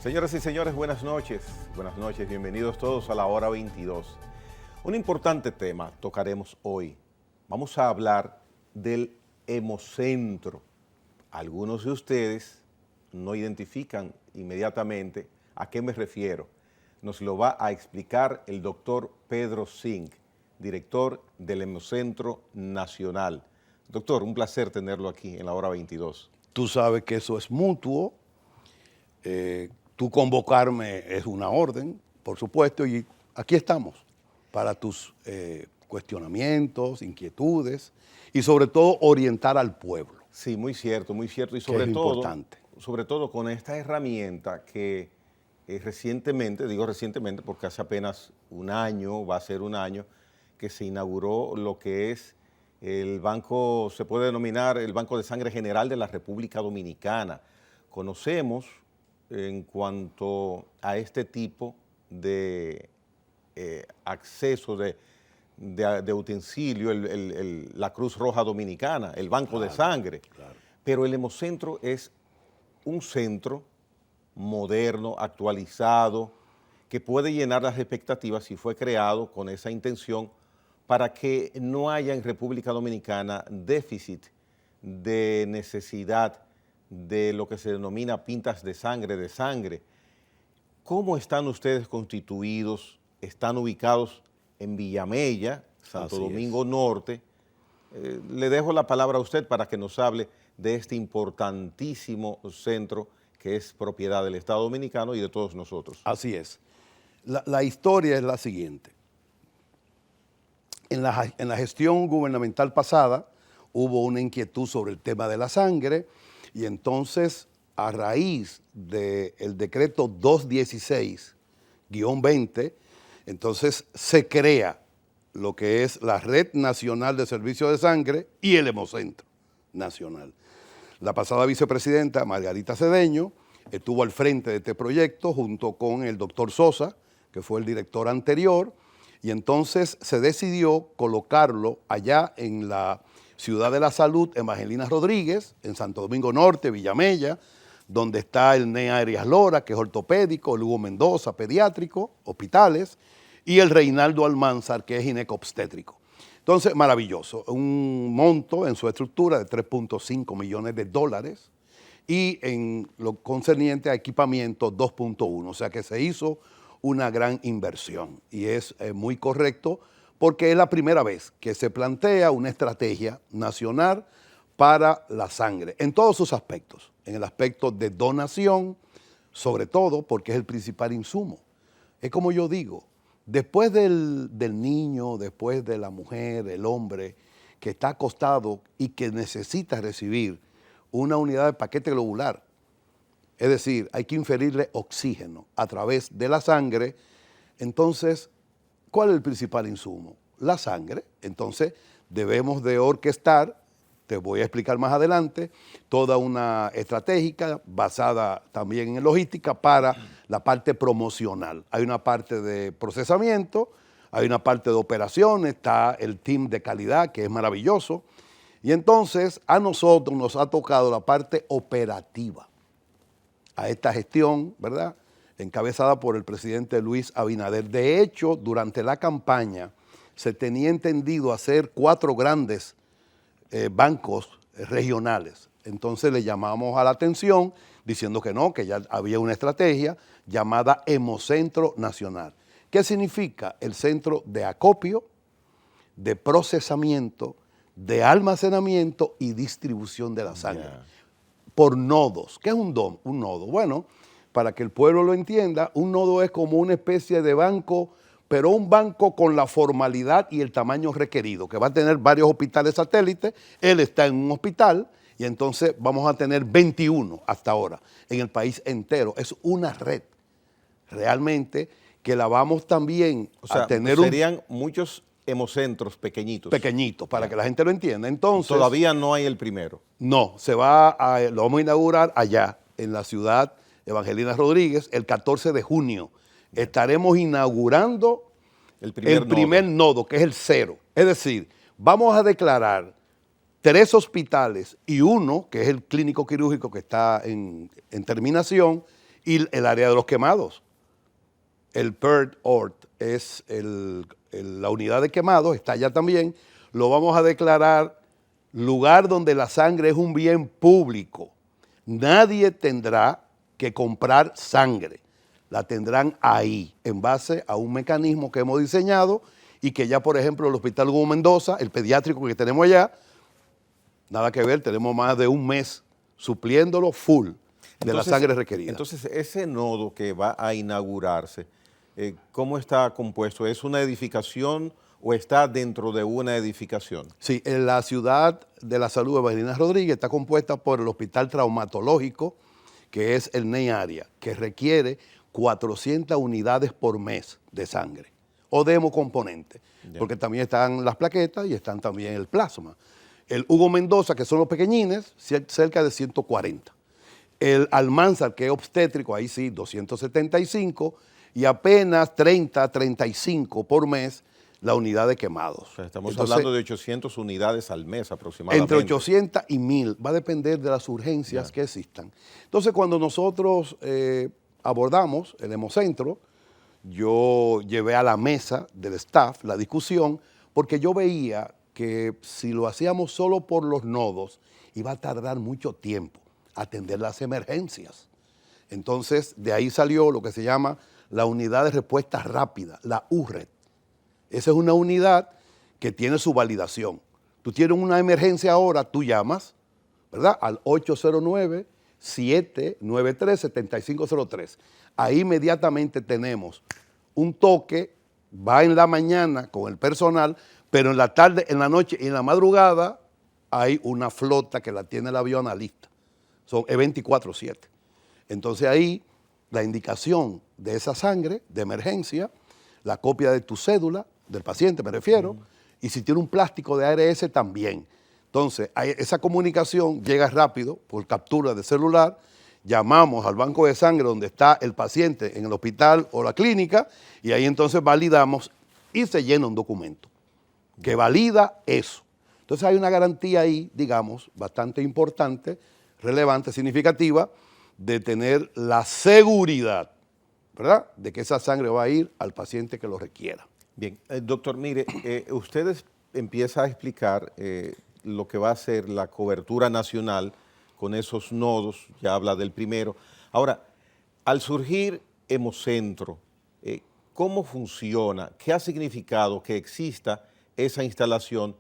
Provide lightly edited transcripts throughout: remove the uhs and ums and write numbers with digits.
Señoras y señores, buenas noches. Buenas noches, bienvenidos todos a la hora 22. Un importante tema tocaremos hoy. Vamos a hablar del hemocentro. Algunos de ustedes no identifican inmediatamente a qué me refiero. Nos lo va a explicar el doctor Pedro Zink, director del Hemocentro Nacional. Doctor, un placer tenerlo aquí en la hora 22. Tú sabes que eso es mutuo. Tú convocarme es una orden, por supuesto, y aquí estamos para tus cuestionamientos, inquietudes y sobre todo orientar al pueblo. Sí, muy cierto, y sobre todo con esta herramienta que recientemente, digo recientemente porque hace apenas un año, va a ser un año, que se inauguró lo que es el banco, se puede denominar el Banco de Sangre General de la República Dominicana. Conocemos en cuanto a este tipo de acceso de utensilio, la Cruz Roja Dominicana, el Banco de Sangre, pero el Hemocentro es un centro moderno, actualizado, que puede llenar las expectativas y fue creado con esa intención para que no haya en República Dominicana déficit de necesidad de lo que se denomina pintas de sangre. ¿Cómo están ustedes constituidos? Están ubicados en Villamella, Santo Domingo Norte. Le dejo la palabra a usted para que nos hable de este importantísimo centro que es propiedad del Estado Dominicano y de todos nosotros. Así es. La historia es la siguiente. En la gestión gubernamental pasada hubo una inquietud sobre el tema de la sangre y entonces a raíz del decreto 216-20, entonces se crea lo que es la Red Nacional de Servicios de Sangre y el Hemocentro Nacional. La pasada vicepresidenta, Margarita Cedeño, estuvo al frente de este proyecto junto con el doctor Sosa, que fue el director anterior, y entonces se decidió colocarlo allá en la Ciudad de la Salud, Evangelina Rodríguez, en Santo Domingo Norte, Villamella, donde está el NEA Arias Lora, que es ortopédico, el Hugo Mendoza, pediátrico, hospitales, y el Reinaldo Almanzar, que es ginecobstétrico. Entonces, maravilloso, un monto en su estructura de 3.5 millones de dólares y en lo concerniente a equipamiento 2.1, o sea que se hizo una gran inversión y es muy correcto porque es la primera vez que se plantea una estrategia nacional para la sangre en todos sus aspectos, en el aspecto de donación, sobre todo porque es el principal insumo. Es como yo digo, después del niño, después de la mujer, el hombre que está acostado y que necesita recibir una unidad de paquete globular, es decir, hay que inferirle oxígeno a través de la sangre. Entonces, ¿cuál es el principal insumo? La sangre. Entonces, debemos de orquestar, te voy a explicar más adelante, toda una estratégica basada también en logística para la parte promocional. Hay una parte de procesamiento, hay una parte de operaciones, está el team de calidad que es maravilloso. Y entonces a nosotros nos ha tocado la parte operativa a esta gestión, ¿verdad?, encabezada por el presidente Luis Abinader. De hecho, durante la campaña se tenía entendido hacer 4 grandes bancos regionales. Entonces le llamamos a la atención diciendo que no, que ya había una estrategia llamada Hemocentro Nacional. ¿Qué significa? El centro de acopio, de procesamiento, de almacenamiento y distribución de la sangre. Por nodos. ¿Qué es un nodo? Bueno, para que el pueblo lo entienda, un nodo es como una especie de banco, pero un banco con la formalidad y el tamaño requerido, que va a tener varios hospitales satélites. Él está en un hospital y entonces vamos a tener 21 hasta ahora en el país entero. Es una red realmente que la vamos también a tener. Serían muchos hemocentros pequeñitos. Pequeñitos, para que la gente lo entienda. Entonces, todavía no hay el primero. No, lo vamos a inaugurar allá, en la ciudad Evangelina Rodríguez, el 14 de junio. Estaremos inaugurando el primer nodo, que es el 0. Es decir, vamos a declarar 3 hospitales y 1, que es el clínico quirúrgico que está en terminación, Y el área de los quemados. El PERT ORT es la unidad de quemados, está allá también. Lo vamos a declarar lugar donde la sangre es un bien público. Nadie tendrá que comprar sangre. La tendrán ahí, en base a un mecanismo que hemos diseñado y que ya, por ejemplo, el Hospital Hugo Mendoza, el pediátrico que tenemos allá, nada que ver, tenemos más de un mes supliéndolo full de la sangre requerida. Entonces, ese nodo que va a inaugurarse, ¿cómo está compuesto? ¿Es una edificación o está dentro de una edificación? Sí, en la Ciudad de la Salud de Evangelina Rodríguez está compuesta por el Hospital Traumatológico, que es el NEI área, que requiere 400 unidades por mes de sangre o de hemocomponente, porque también están las plaquetas y están también el plasma. El Hugo Mendoza, que son los pequeñines, cerca de 140. El Almanzar, que es obstétrico, ahí sí, 275, y apenas 30, 35 por mes la unidad de quemados. O sea, estamos hablando de 800 unidades al mes aproximadamente. Entre 800 y 1000, va a depender de las urgencias que existan. Entonces, cuando nosotros abordamos el hemocentro, yo llevé a la mesa del staff la discusión, porque yo veía que si lo hacíamos solo por los nodos, iba a tardar mucho tiempo atender las emergencias. Entonces, de ahí salió lo que se llama la unidad de respuesta rápida, la URED. Esa es una unidad que tiene su validación. Tú tienes una emergencia ahora, tú llamas, ¿verdad? Al 809-793-7503. Ahí inmediatamente tenemos un toque, va en la mañana con el personal, pero en la tarde, en la noche y en la madrugada hay una flota que la tiene el avionalista. Es 24/7. Entonces ahí la indicación de esa sangre de emergencia, la copia de tu cédula, del paciente me refiero, y si tiene un plástico de ARS también. Entonces esa comunicación llega rápido por captura de celular, llamamos al banco de sangre donde está el paciente en el hospital o la clínica y ahí entonces validamos y se llena un documento que valida eso. Entonces hay una garantía ahí, digamos, bastante importante, relevante, significativa, de tener la seguridad, ¿verdad?, de que esa sangre va a ir al paciente que lo requiera. Bien, doctor, mire, ustedes empiezan a explicar lo que va a ser la cobertura nacional con esos nodos, ya habla del primero. Ahora, al surgir Hemocentro, ¿cómo funciona? ¿Qué ha significado que exista esa instalación?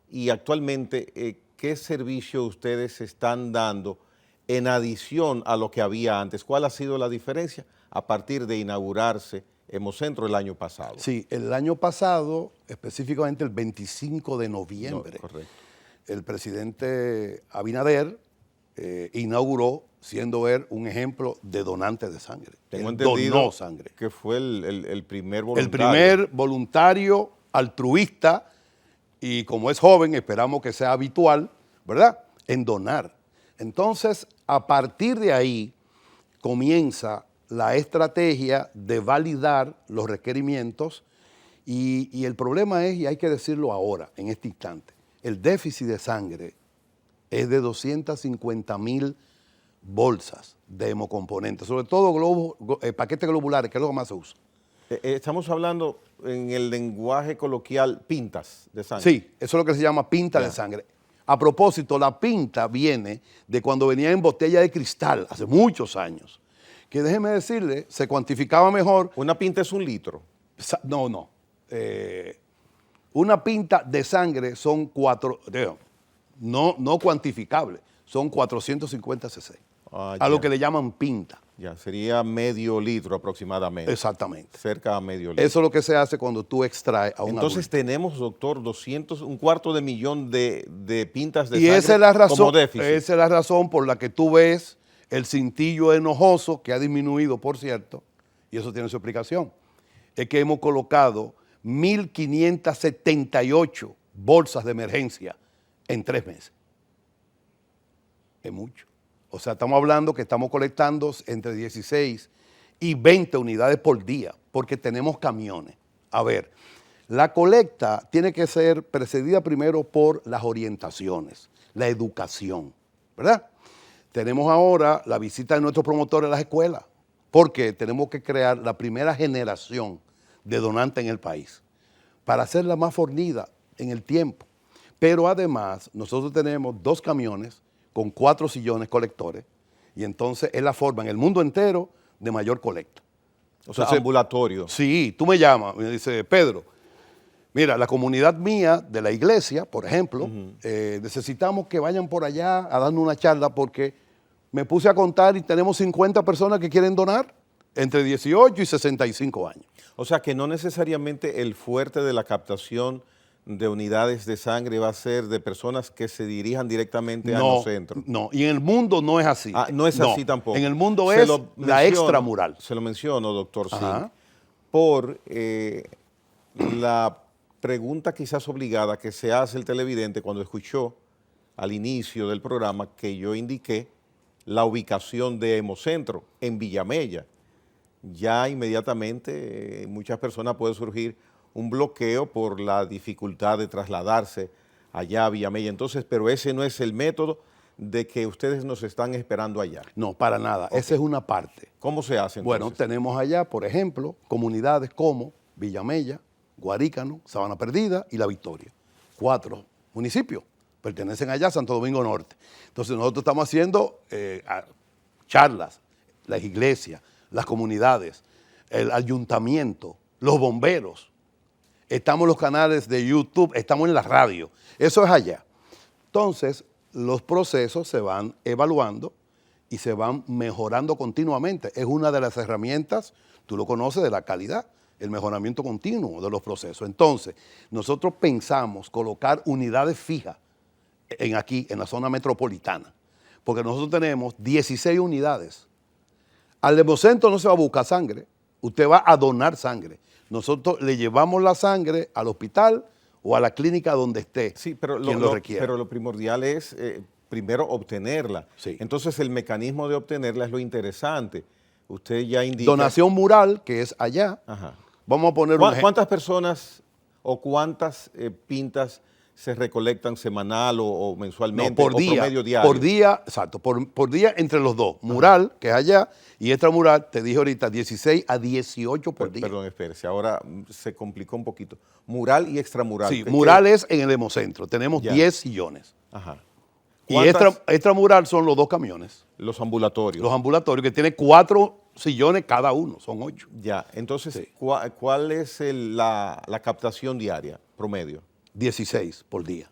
Y actualmente, ¿qué servicio ustedes están dando en adición a lo que había antes? ¿Cuál ha sido la diferencia a partir de inaugurarse Hemocentro el año pasado? Sí, el año pasado, específicamente el 25 de noviembre, el presidente Abinader inauguró, siendo él un ejemplo de donante de sangre. Tengo entendido donó sangre. Que fue el primer voluntario. El primer voluntario altruista, y como es joven, esperamos que sea habitual, ¿verdad?, en donar. Entonces, a partir de ahí comienza la estrategia de validar los requerimientos y el problema es, y hay que decirlo ahora, en este instante, el déficit de sangre es de 250,000 bolsas de hemocomponentes, sobre todo paquetes globulares, que es lo que más se usa. Estamos hablando en el lenguaje coloquial pintas de sangre. Sí, eso es lo que se llama pinta de sangre. A propósito, la pinta viene de cuando venía en botella de cristal, hace muchos años, que déjeme decirle, se cuantificaba mejor. ¿Una pinta es 1 litro? No. Una pinta de sangre son 4, no cuantificable, son 450 cc, a lo que le llaman pinta. Ya, sería medio litro aproximadamente. Exactamente. Cerca a medio litro. Eso es lo que se hace cuando tú extraes a un Entonces adulto. Tenemos, doctor, un cuarto de millón de pintas de y sangre esa es la razón, como déficit. Esa es la razón por la que tú ves el cintillo enojoso, que ha disminuido, por cierto, y eso tiene su explicación. Es que hemos colocado 1.578 bolsas de emergencia en 3 meses. Es mucho. O sea, estamos hablando que estamos colectando entre 16 y 20 unidades por día, porque tenemos camiones. A ver, la colecta tiene que ser precedida primero por las orientaciones, la educación, ¿verdad? Tenemos ahora la visita de nuestros promotores a las escuelas, porque tenemos que crear la primera generación de donantes en el país para hacerla más fornida en el tiempo. Pero además, nosotros tenemos 2 camiones con 4 sillones colectores y entonces es la forma en el mundo entero de mayor colecta. O sea, ambulatorio. Sí, tú me llamas, me dice, Pedro, mira, la comunidad mía de la iglesia, por ejemplo, necesitamos que vayan por allá a darnos una charla porque me puse a contar y tenemos 50 personas que quieren donar entre 18 y 65 años. O sea que no necesariamente el fuerte de la captación de unidades de sangre va a ser de personas que se dirijan directamente a los centros. No, y en el mundo no es así. No es así tampoco. En el mundo es la extramural. Se lo menciono, doctor Singh, por la pregunta quizás obligada que se hace el televidente cuando escuchó al inicio del programa que yo indiqué la ubicación de Hemocentro en Villamella. Ya inmediatamente muchas personas puede surgir un bloqueo por la dificultad de trasladarse allá a Villamella. Entonces, pero ese no es el método de que ustedes nos están esperando allá. No, para nada. Okay. Esa es una parte. ¿Cómo se hace entonces? Bueno, tenemos allá, por ejemplo, comunidades como Villamella, Guarícano, Sabana Perdida y La Victoria. 4 municipios pertenecen allá a Santo Domingo Norte. Entonces nosotros estamos haciendo charlas, las iglesias, las comunidades, el ayuntamiento, los bomberos. Estamos en los canales de YouTube, estamos en la radio. Eso es allá. Entonces, los procesos se van evaluando y se van mejorando continuamente. Es una de las herramientas, tú lo conoces, de la calidad, el mejoramiento continuo de los procesos. Entonces, nosotros pensamos colocar unidades fijas aquí, en la zona metropolitana, porque nosotros tenemos 16 unidades. Al Hemocentro no se va a buscar sangre, usted va a donar sangre. Nosotros le llevamos la sangre al hospital o a la clínica donde esté, sí, pero quien lo requiera. Pero lo primordial es primero obtenerla. Sí. Entonces el mecanismo de obtenerla es lo interesante. Usted ya indica... Donación mural, que es allá. Ajá. Vamos a poner un ejemplo. ¿Cuántas personas o cuántas pintas se recolectan semanal o mensualmente? No, por día, promedio diario? Por día, exacto, por día entre los dos. Mural, que es allá, y extramural, te dije ahorita, 16 a 18 por día. Perdón, espérese, ahora se complicó un poquito. Mural y extramural. Sí, mural es en el Hemocentro, tenemos 10 sillones. Ajá. Y extramural son los 2 camiones. Los ambulatorios. Los ambulatorios, que tienen 4 sillones cada uno, son 8. Ya, entonces, sí. ¿cuál es la captación diaria, promedio? 16 por día.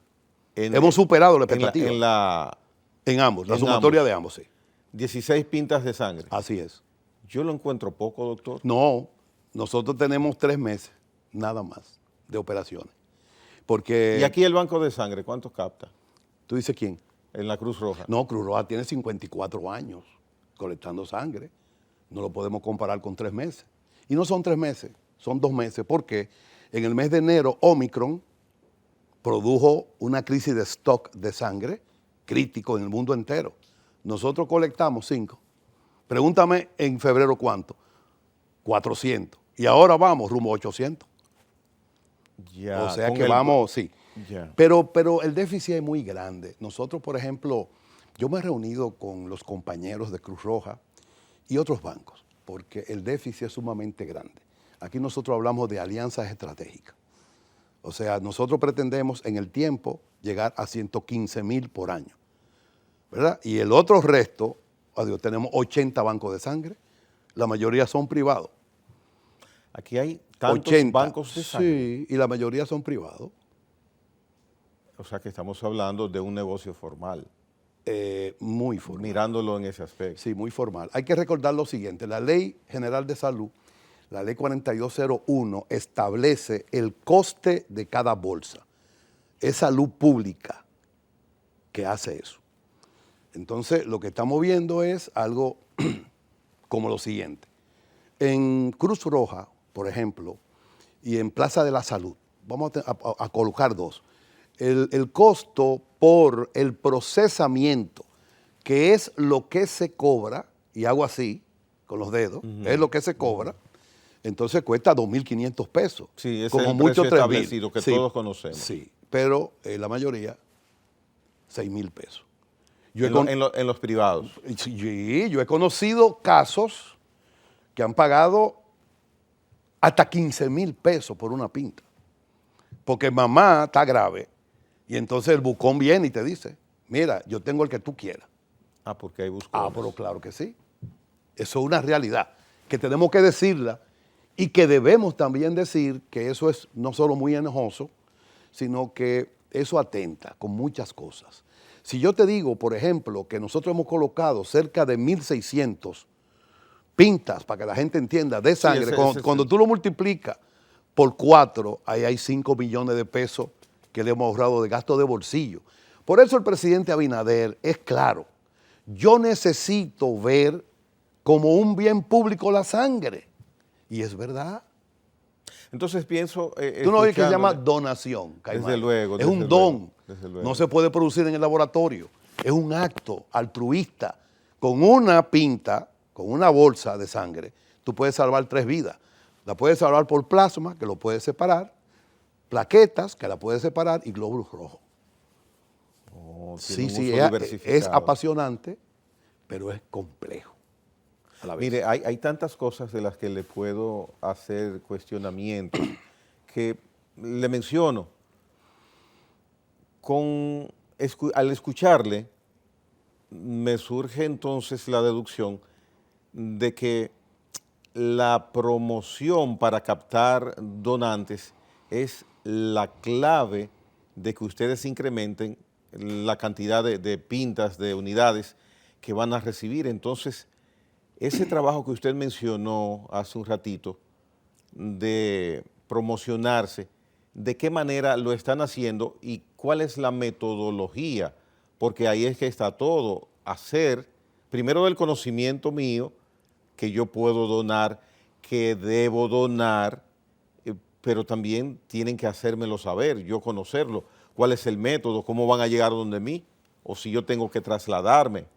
Hemos superado la expectativa. En ambos, la sumatoria de ambos, sí. 16 pintas de sangre. Así es. Yo lo encuentro poco, doctor. No, nosotros tenemos 3 meses, nada más, de operaciones. Porque... ¿Y aquí el banco de sangre cuánto capta? ¿Tú dices quién? En la Cruz Roja. No, Cruz Roja tiene 54 años colectando sangre. No lo podemos comparar con 3 meses. Y no son 3 meses, son 2 meses, porque en el mes de enero, Omicron produjo una crisis de stock de sangre crítico en el mundo entero. Nosotros colectamos 5. Pregúntame en febrero cuánto. 400. Y ahora vamos rumbo a 800. Ya, o sea que vamos, sí. Ya. Pero el déficit es muy grande. Nosotros, por ejemplo, yo me he reunido con los compañeros de Cruz Roja y otros bancos, porque el déficit es sumamente grande. Aquí nosotros hablamos de alianzas estratégicas. O sea, nosotros pretendemos en el tiempo llegar a 115,000 por año, ¿verdad? Y el otro resto, adiós, tenemos 80 bancos de sangre, la mayoría son privados. Aquí hay tantos 80, bancos de sangre. Sí, y la mayoría son privados. O sea que estamos hablando de un negocio formal. Muy formal. Mirándolo en ese aspecto. Sí, muy formal. Hay que recordar lo siguiente, la Ley General de Salud, la Ley 4201, establece el coste de cada bolsa. Es salud pública que hace eso. Entonces, lo que estamos viendo es algo como lo siguiente. En Cruz Roja, por ejemplo, y en Plaza de la Salud, vamos a colocar 2. El costo por el procesamiento, que es lo que se cobra, y hago así, con los dedos, es lo que se cobra, entonces cuesta 2.500 pesos. Sí, ese como es el mucho precio establecido que sí, todos conocemos. Sí, pero la mayoría, 6.000 pesos. En los privados. Sí, yo he conocido casos que han pagado hasta 15,000 pesos por una pinta. Porque mamá está grave y entonces el bucón viene y te dice, mira, yo tengo el que tú quieras. Ah, porque hay buscones. Ah, pero claro que sí. Eso es una realidad que tenemos que decirla y que debemos también decir que eso es no solo muy enojoso, sino que eso atenta con muchas cosas. Si yo te digo, por ejemplo, que nosotros hemos colocado cerca de 1,600 pintas, para que la gente entienda, de sangre, cuando tú lo multiplicas por 4, ahí hay 5 millones de pesos que le hemos ahorrado de gasto de bolsillo. Por eso el presidente Abinader es claro, yo necesito ver como un bien público la sangre. Y es verdad. Entonces pienso... Tú no oyes que se llama donación, Caimán. Desde luego. Es un don. Desde luego. No se puede producir en el laboratorio. Es un acto altruista. Con una pinta, con una bolsa de sangre, tú puedes salvar 3 vidas. La puedes salvar por plasma, que lo puedes separar, plaquetas, que la puedes separar, y glóbulos rojos. Oh, sí, es apasionante, pero es complejo a la vez. Mire, hay tantas cosas de las que le puedo hacer cuestionamientos que le menciono. Al escucharle, me surge entonces la deducción de que la promoción para captar donantes es la clave de que ustedes incrementen la cantidad de pintas, de unidades que van a recibir. Entonces, ese trabajo que usted mencionó hace un ratito de promocionarse, ¿de qué manera lo están haciendo y cuál es la metodología? Porque ahí es que está todo. Hacer, primero del conocimiento mío, que yo puedo donar, que debo donar, pero también tienen que hacérmelo saber, yo conocerlo. ¿Cuál es el método? ¿Cómo van a llegar donde mí? O si yo tengo que trasladarme.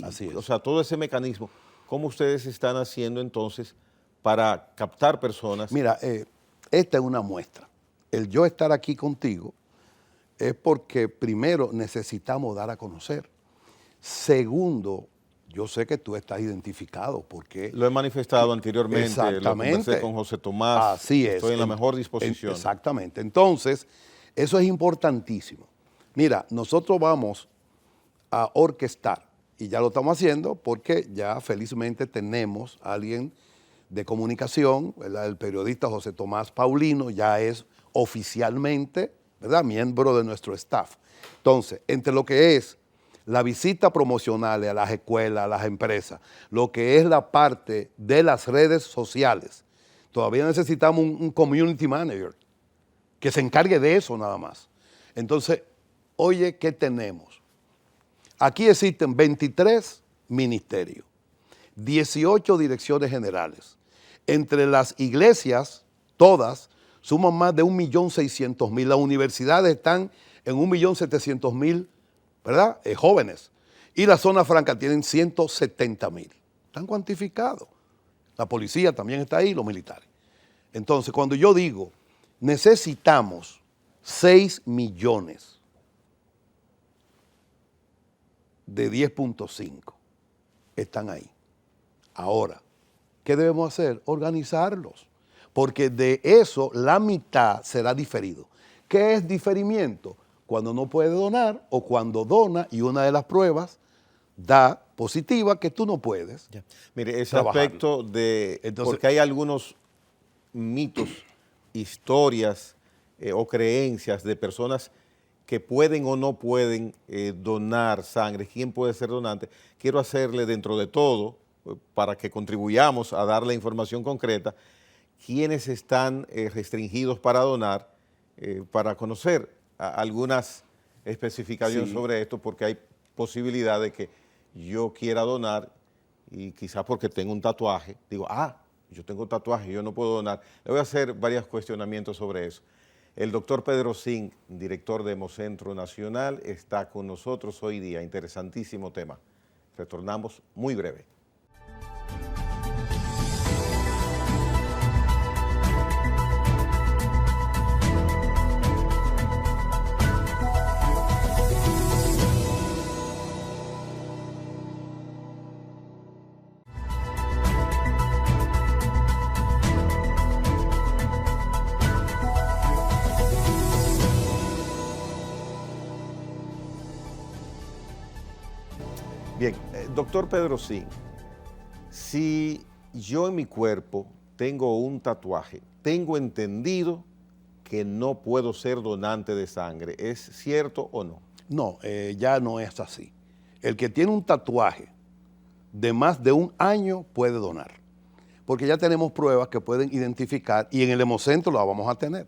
Así es. O sea, todo ese mecanismo. ¿Cómo ustedes están haciendo entonces para captar personas? Mira, esta es una muestra. El yo estar aquí contigo es porque primero necesitamos dar a conocer. Segundo, yo sé que tú estás identificado porque... Lo he manifestado anteriormente, exactamente. Lo conversé con José Tomás. Así es. Estoy en la mejor disposición. Exactamente. Entonces, eso es importantísimo. Mira, nosotros vamos a orquestar, y ya lo estamos haciendo porque ya felizmente tenemos a alguien de comunicación, ¿verdad? El periodista José Tomás Paulino ya es oficialmente, ¿verdad?, miembro de nuestro staff. Entonces, entre lo que es la visita promocional a las escuelas, a las empresas, lo que es la parte de las redes sociales, todavía necesitamos un community manager que se encargue de eso nada más. Entonces, oye, ¿qué tenemos? Aquí existen 23 ministerios, 18 direcciones generales. Entre las iglesias, todas, suman más de 1.600.000. Las universidades están en 1.700.000, ¿verdad? Jóvenes. Y la zona franca tienen 170.000. Están cuantificados. La policía también está ahí, los militares. Entonces, cuando yo digo, necesitamos 6 millones de 10.5, están ahí. Ahora, ¿qué debemos hacer? Organizarlos, porque de eso la mitad será diferido. ¿Qué es diferimiento? Cuando no puede donar o cuando dona y una de las pruebas da positiva que tú no puedes. Ya. Mire, ese trabajarlo. aspecto de... Entonces, porque hay algunos mitos, historias o creencias de personas que pueden o no pueden donar sangre, quién puede ser donante. Quiero hacerle dentro de todo, para que contribuyamos a dar la información concreta, quiénes están restringidos para donar, para conocer algunas especificaciones sobre esto, porque hay posibilidad de que yo quiera donar y quizás porque tengo un tatuaje, digo, yo tengo un tatuaje, yo no puedo donar. Le voy a hacer varios cuestionamientos sobre eso. El doctor Pedro Singh, director de Hemocentro Nacional, está con nosotros hoy día. Interesantísimo tema. Retornamos muy breve. Bien, doctor Pedro Sin, si yo en mi cuerpo tengo un tatuaje, tengo entendido que no puedo ser donante de sangre, ¿es cierto o no? No, ya no es así. El que tiene un tatuaje de más de un año puede donar, porque ya tenemos pruebas que pueden identificar, y en el hemocentro lo vamos a tener,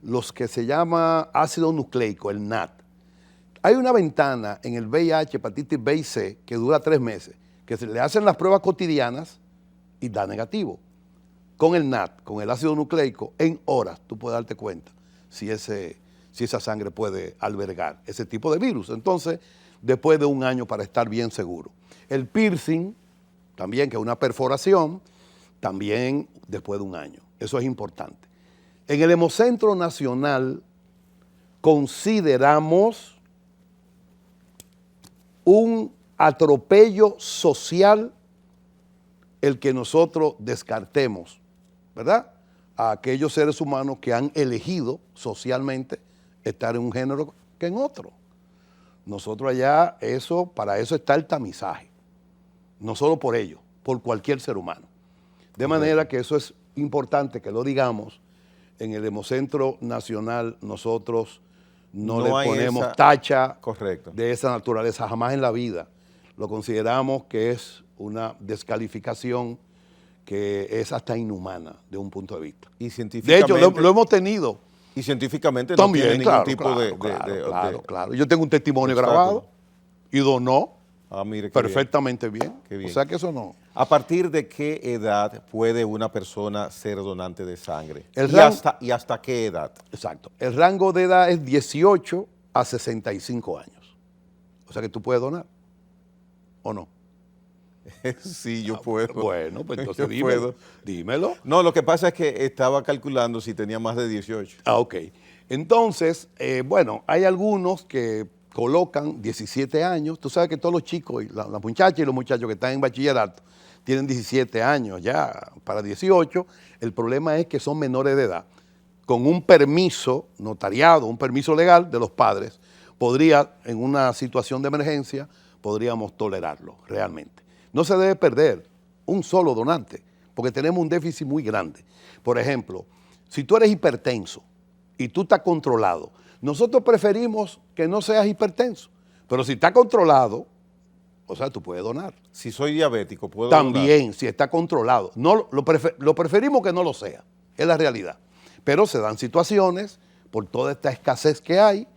los que se llama ácido nucleico, el NAT. Hay una ventana en el VIH, hepatitis B y C, que dura 3 meses, que se le hacen las pruebas cotidianas y da negativo. Con el NAT, con el ácido nucleico, en horas tú puedes darte cuenta si esa sangre puede albergar ese tipo de virus. Entonces, después de un año para estar bien seguro. El piercing, también, que es una perforación, también después de un año. Eso es importante. En el Hemocentro Nacional consideramos un atropello social el que nosotros descartemos, ¿verdad?, a aquellos seres humanos que han elegido socialmente estar en un género que en otro. Nosotros allá, para eso está el tamizaje, no solo por ellos, por cualquier ser humano. De manera que eso es importante que lo digamos. En el Hemocentro Nacional nosotros no le ponemos tacha de esa naturaleza, jamás en la vida. Lo consideramos que es una descalificación que es hasta inhumana de un punto de vista. Y científicamente, de hecho, lo hemos tenido. Y científicamente también, no tiene ningún tipo claro. Yo tengo un testimonio grabado y donó perfectamente bien. Bien. O sea que eso no. ¿A partir de qué edad puede una persona ser donante de sangre? ¿Y hasta qué edad? Exacto. El rango de edad es 18 a 65 años. O sea que tú puedes donar, ¿o no? Sí, yo puedo. Bueno, pues entonces dímelo. No, lo que pasa es que estaba calculando si tenía más de 18. Ok. Entonces, bueno, hay algunos que colocan 17 años. Tú sabes que todos los chicos, las muchachas y los muchachos que están en bachillerato tienen 17 años ya para 18. El problema es que son menores de edad. Con un permiso notariado, un permiso legal de los padres, en una situación de emergencia, podríamos tolerarlo realmente. No se debe perder un solo donante, porque tenemos un déficit muy grande. Por ejemplo, si tú eres hipertenso y tú estás controlado, nosotros preferimos que no seas hipertenso, pero si está controlado, o sea, tú puedes donar. Si soy diabético, ¿puedo también, donar? Si está controlado. No, lo preferimos que no lo sea, es la realidad. Pero se dan situaciones, por toda esta escasez que hay,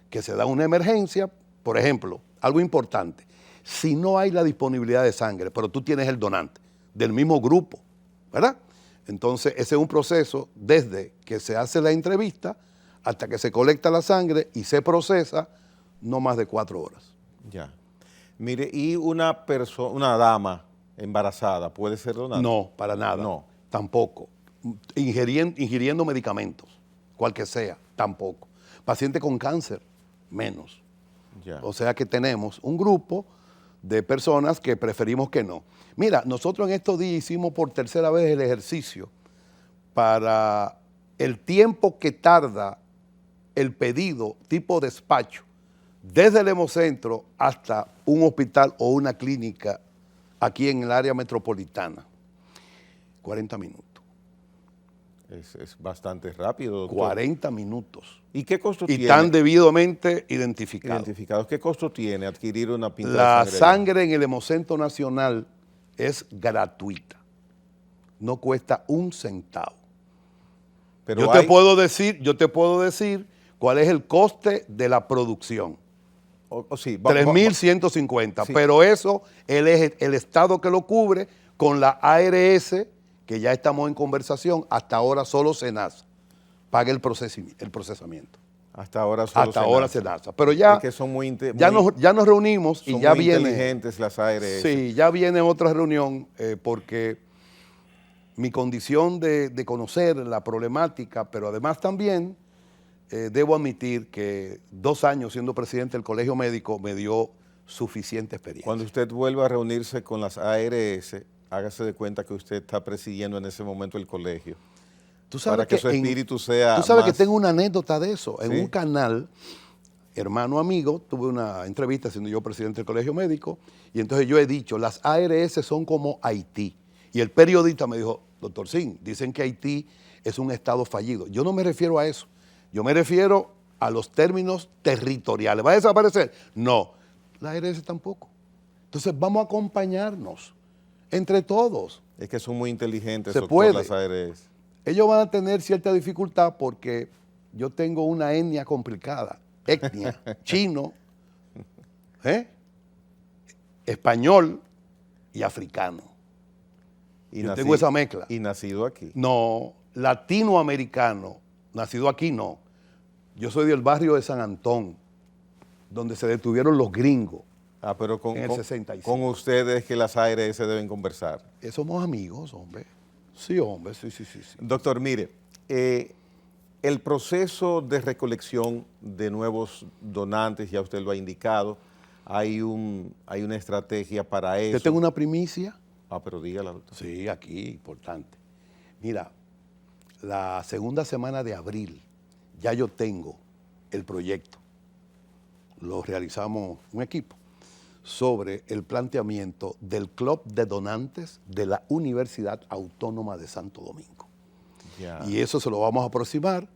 que se da una emergencia. Por ejemplo, algo importante. Si no hay la disponibilidad de sangre, pero tú tienes el donante del mismo grupo, ¿verdad? Entonces, ese es un proceso desde que se hace la entrevista hasta que se colecta la sangre y se procesa, no más de 4 horas. Ya. Mire, ¿y una dama embarazada puede ser donante? No, para nada. No. Tampoco. Ingiriendo medicamentos, cual que sea, tampoco. Paciente con cáncer, menos. Ya. O sea que tenemos un grupo de personas que preferimos que no. Mira, nosotros en estos días hicimos por tercera vez el ejercicio para el tiempo que tarda el pedido tipo despacho desde el Hemocentro hasta un hospital o una clínica aquí en el área metropolitana. 40 minutos. Es bastante rápido, doctor. 40 minutos. ¿Y qué costo tiene? Y están debidamente identificados. ¿Qué costo tiene adquirir una pinta de sangre? La sangre en el Hemocentro Nacional es gratuita. No cuesta un centavo. Pero yo te puedo decir cuál es el coste de la producción. Sí, 3.150. Sí. Pero eso, él es el Estado que lo cubre con la ARS, que ya estamos en conversación. Hasta ahora solo SENASA paga el procesamiento. Hasta ahora SENASA. Pero ya, es que son ya nos reunimos y ya viene. Inteligentes las ARS. Sí, ya viene otra reunión porque mi condición de conocer la problemática, pero además también debo admitir que 2 años siendo presidente del Colegio Médico me dio suficiente experiencia. Cuando usted vuelva a reunirse con las ARS, hágase de cuenta que usted está presidiendo en ese momento el colegio. ¿Tú sabes para que su espíritu sea Tú sabes más... que tengo una anécdota de eso. En ¿Sí? un canal hermano amigo, tuve una entrevista siendo yo presidente del Colegio Médico, y entonces yo he dicho, las ARS son como Haití. Y el periodista me dijo, doctor Sin, dicen que Haití es un estado fallido. Yo no me refiero a eso, yo me refiero a los términos territoriales. ¿Va a desaparecer? No, las ARS tampoco. Entonces vamos a acompañarnos entre todos. Es que son muy inteligentes, Se doctor, puede. las ARS. Ellos van a tener cierta dificultad porque yo tengo una etnia complicada. Etnia, chino, español y africano. Yo tengo esa mezcla. ¿Y nacido aquí? No, latinoamericano, nacido aquí no. Yo soy del barrio de San Antón, donde se detuvieron los gringos. Ah, pero en el 65. Con ustedes que las ARS deben conversar. Somos amigos, hombre. Sí, hombre, sí. Doctor, mire, el proceso de recolección de nuevos donantes, ya usted lo ha indicado, hay una estrategia para eso. ¿Te tengo una primicia? Ah, pero dígala, doctor. Sí, aquí, importante. Mira, la segunda semana de abril ya yo tengo el proyecto. Lo realizamos un equipo sobre el planteamiento del Club de Donantes de la Universidad Autónoma de Santo Domingo. Ya. Y eso se lo vamos a aproximar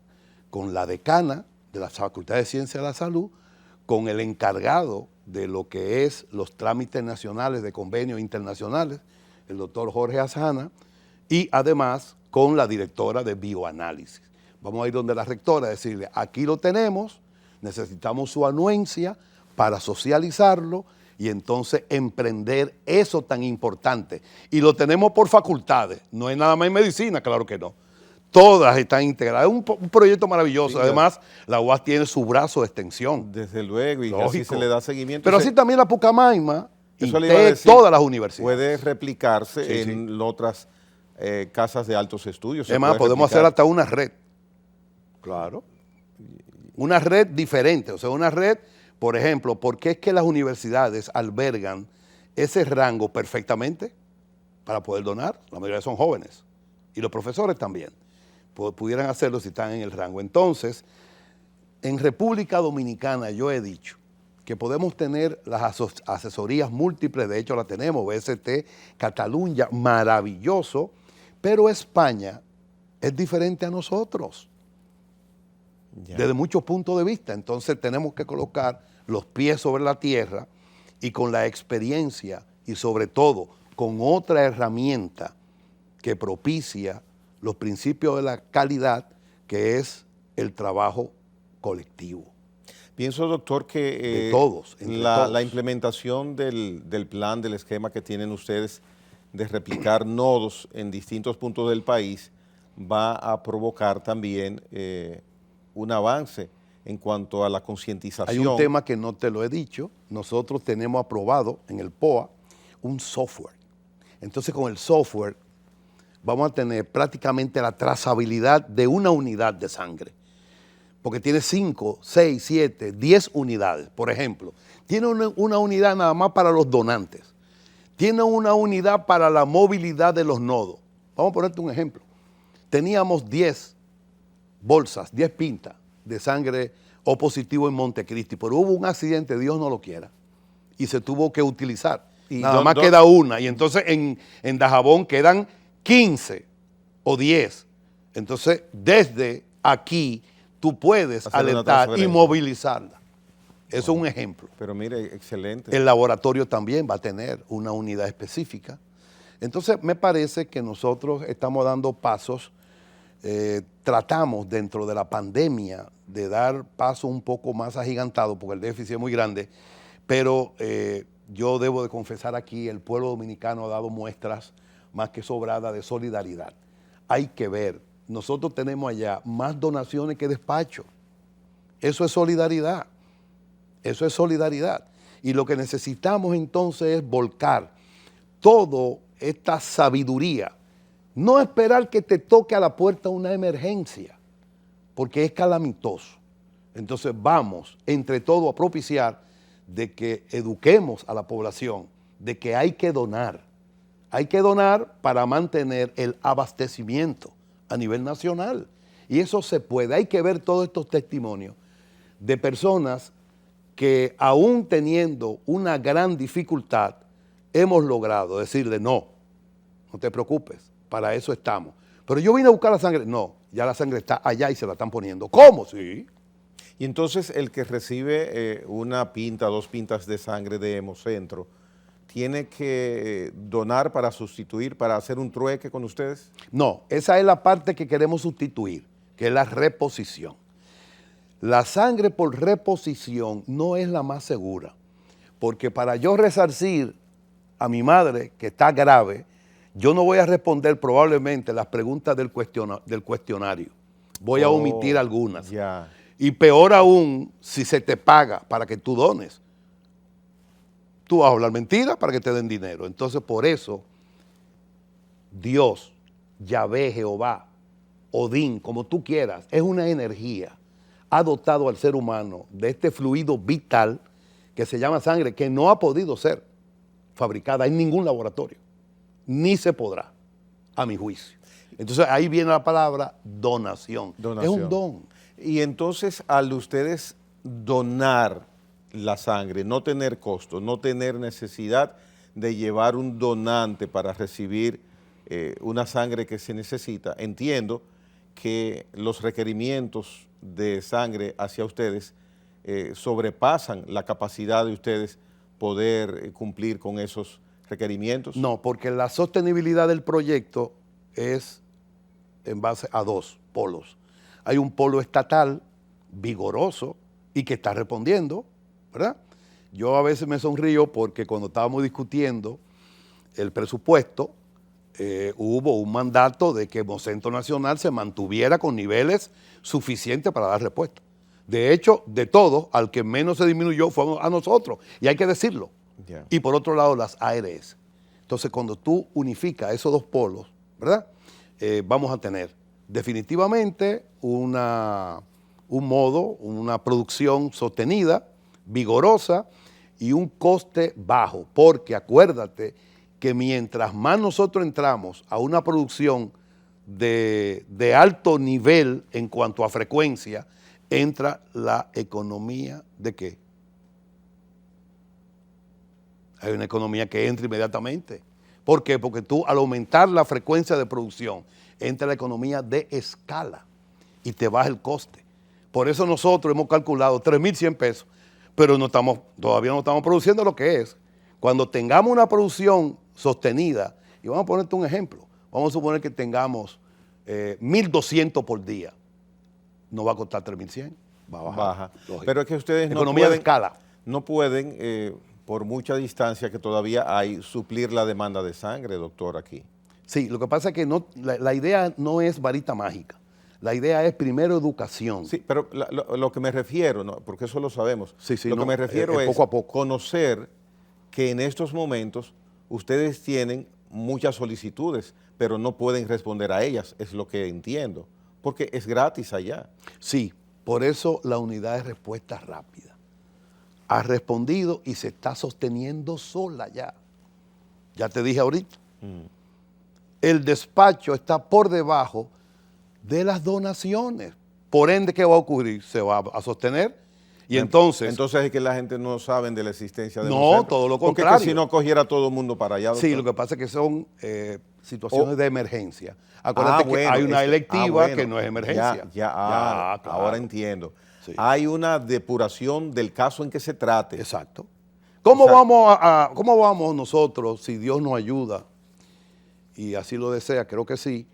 con la decana de la Facultad de Ciencias de la Salud, con el encargado de lo que es los trámites nacionales de convenios internacionales, el doctor Jorge Azana, y además con la directora de bioanálisis. Vamos a ir donde la rectora a decirle, aquí lo tenemos, necesitamos su anuencia para socializarlo y entonces emprender eso tan importante. Y lo tenemos por facultades, no es nada más en medicina, claro que no. Todas están integradas. Es un proyecto maravilloso. Sí, además, la UAS tiene su brazo de extensión. Desde luego, y así se le da seguimiento. Pero así también la Pucamaima y todas las universidades. Puede replicarse en otras casas de altos estudios. Además, podemos hacer hasta una red. Claro. Una red diferente. O sea, una red, por ejemplo, porque es que las universidades albergan ese rango perfectamente para poder donar. La mayoría son jóvenes. Y los profesores también pudieran hacerlo si están en el rango. Entonces, en República Dominicana yo he dicho que podemos tener las asesorías múltiples, de hecho la tenemos, BST, Cataluña, maravilloso, pero España es diferente a nosotros, desde muchos puntos de vista. Entonces tenemos que colocar los pies sobre la tierra y con la experiencia y sobre todo con otra herramienta que propicia los principios de la calidad, que es el trabajo colectivo. Pienso, doctor, que de todos, la implementación del plan, del esquema que tienen ustedes de replicar nodos en distintos puntos del país va a provocar también un avance en cuanto a la concientización. Hay un tema que no te lo he dicho. Nosotros tenemos aprobado en el POA un software. Entonces, con el software vamos a tener prácticamente la trazabilidad de una unidad de sangre, porque tiene 5, 6, 7, 10 unidades. Por ejemplo, tiene una unidad nada más para los donantes, tiene una unidad para la movilidad de los nodos. Vamos a ponerte un ejemplo. Teníamos 10 bolsas, 10 pintas de sangre O positivo en Montecristi, pero hubo un accidente, Dios no lo quiera, y se tuvo que utilizar. Y nada más queda una, y entonces en Dajabón quedan 15 o 10. Entonces, desde aquí, tú puedes alertar y movilizarla. Eso es un ejemplo. Pero mire, excelente. El laboratorio también va a tener una unidad específica. Entonces, me parece que nosotros estamos dando pasos, tratamos dentro de la pandemia de dar pasos un poco más agigantados, porque el déficit es muy grande, pero yo debo de confesar aquí, el pueblo dominicano ha dado muestras más que sobrada de solidaridad. Hay que ver, nosotros tenemos allá más donaciones que despacho. Eso es solidaridad. Eso es solidaridad. Y lo que necesitamos entonces es volcar toda esta sabiduría. No esperar que te toque a la puerta una emergencia, porque es calamitoso. Entonces vamos entre todos a propiciar de que eduquemos a la población de que hay que donar. Hay que donar para mantener el abastecimiento a nivel nacional. Y eso se puede. Hay que ver todos estos testimonios de personas que aún teniendo una gran dificultad, hemos logrado decirle no te preocupes, para eso estamos. Pero yo vine a buscar la sangre. No, ya la sangre está allá y se la están poniendo. ¿Cómo? Sí. Y entonces el que recibe una pinta, 2 pintas de sangre de Hemocentro, ¿tiene que donar para sustituir, para hacer un trueque con ustedes? No, esa es la parte que queremos sustituir, que es la reposición. La sangre por reposición no es la más segura, porque para yo resarcir a mi madre, que está grave, yo no voy a responder probablemente las preguntas del cuestionario. Voy a omitir algunas. Ya. Y peor aún, si se te paga para que tú dones, tú vas a hablar mentiras para que te den dinero. Entonces, por eso, Dios, Yahvé, Jehová, Odín, como tú quieras, es una energía, ha dotado al ser humano de este fluido vital que se llama sangre, que no ha podido ser fabricada en ningún laboratorio, ni se podrá, a mi juicio. Entonces, ahí viene la palabra donación. Es un don. Y entonces, al ustedes donar la sangre, no tener costo, no tener necesidad de llevar un donante para recibir una sangre que se necesita, entiendo que los requerimientos de sangre hacia ustedes sobrepasan la capacidad de ustedes poder cumplir con esos requerimientos. No, porque la sostenibilidad del proyecto es en base a 2 polos. Hay un polo estatal vigoroso y que está respondiendo, ¿verdad? Yo a veces me sonrío porque cuando estábamos discutiendo el presupuesto, hubo un mandato de que Hemocentro Nacional se mantuviera con niveles suficientes para dar respuesta. De hecho, de todos, al que menos se disminuyó fue a nosotros, y hay que decirlo. Yeah. Y por otro lado, las ARS. Entonces, cuando tú unificas esos 2 polos, ¿verdad? Vamos a tener definitivamente un modo, una producción sostenida, vigorosa y un coste bajo, porque acuérdate que mientras más nosotros entramos a una producción de alto nivel en cuanto a frecuencia, entra la economía ¿de qué? Hay una economía que entra inmediatamente. ¿Por qué? Porque tú al aumentar la frecuencia de producción, entra la economía de escala y te baja el coste. Por eso nosotros hemos calculado 3.100 pesos, pero todavía no estamos produciendo lo que es. Cuando tengamos una producción sostenida, y vamos a ponerte un ejemplo, vamos a suponer que tengamos 1.200 por día, no va a costar 3.100, va a bajar. Baja. Pero es que ustedes economía de escala. No pueden, por mucha distancia que todavía hay, suplir la demanda de sangre, doctor, aquí. Sí, lo que pasa es que la idea no es varita mágica. La idea es primero educación. Sí, pero lo que me refiero, ¿no? Porque eso lo sabemos, lo que me refiero es poco a poco. Conocer que en estos momentos ustedes tienen muchas solicitudes, pero no pueden responder a ellas, es lo que entiendo, porque es gratis allá. Sí, por eso la unidad de respuesta rápida ha respondido y se está sosteniendo sola ya. Ya te dije ahorita. El despacho está por debajo de las donaciones. Por ende, ¿qué va a ocurrir? Se va a sostener y entonces... Entonces es que la gente no sabe de la existencia de No, todo lo contrario. Porque si no cogiera todo el mundo para allá. Sí, lo que pasa es que son situaciones de emergencia. Acuérdate que hay una electiva que no es emergencia. Claro. Ahora entiendo. Sí. Hay una depuración del caso en que se trate. Exacto. ¿Cómo vamos nosotros, si Dios nos ayuda, y así lo desea, creo que sí,